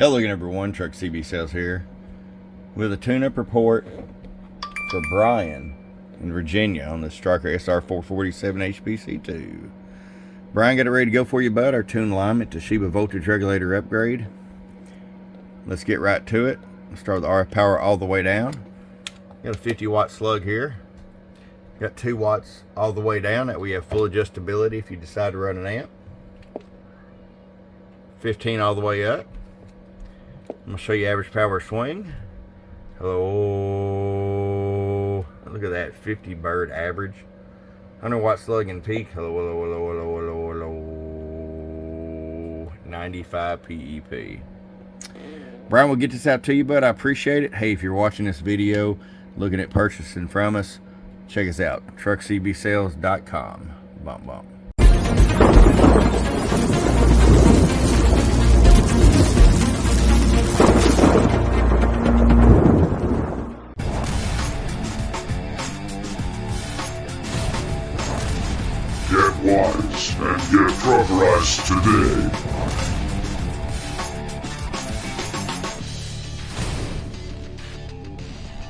Hello again everyone, Truck CB Sales here with a tune-up report for Brian in Virginia on the Stryker SR-447hpc2. Brian, got it ready to go for you, bud. Our tune alignment to Toshiba voltage regulator upgrade. Let's get right to it. Let's start with the RF power all the way down. Got a 50 watt slug here. Got 2 watts all the way down. That we have full adjustability if you decide to run an amp. 15 all the way up. I'm going to show you average power swing. Hello. Look at that, 50 bird average. 100 watt slug and peak. Hello, hello, hello, hello, hello, hello. 95 PEP. Brian, we'll get this out to you, bud. I appreciate it. Hey, if you're watching this video, looking at purchasing from us, check us out. TruckCBSales.com. Bump, bump. Get wise and get truckerized today.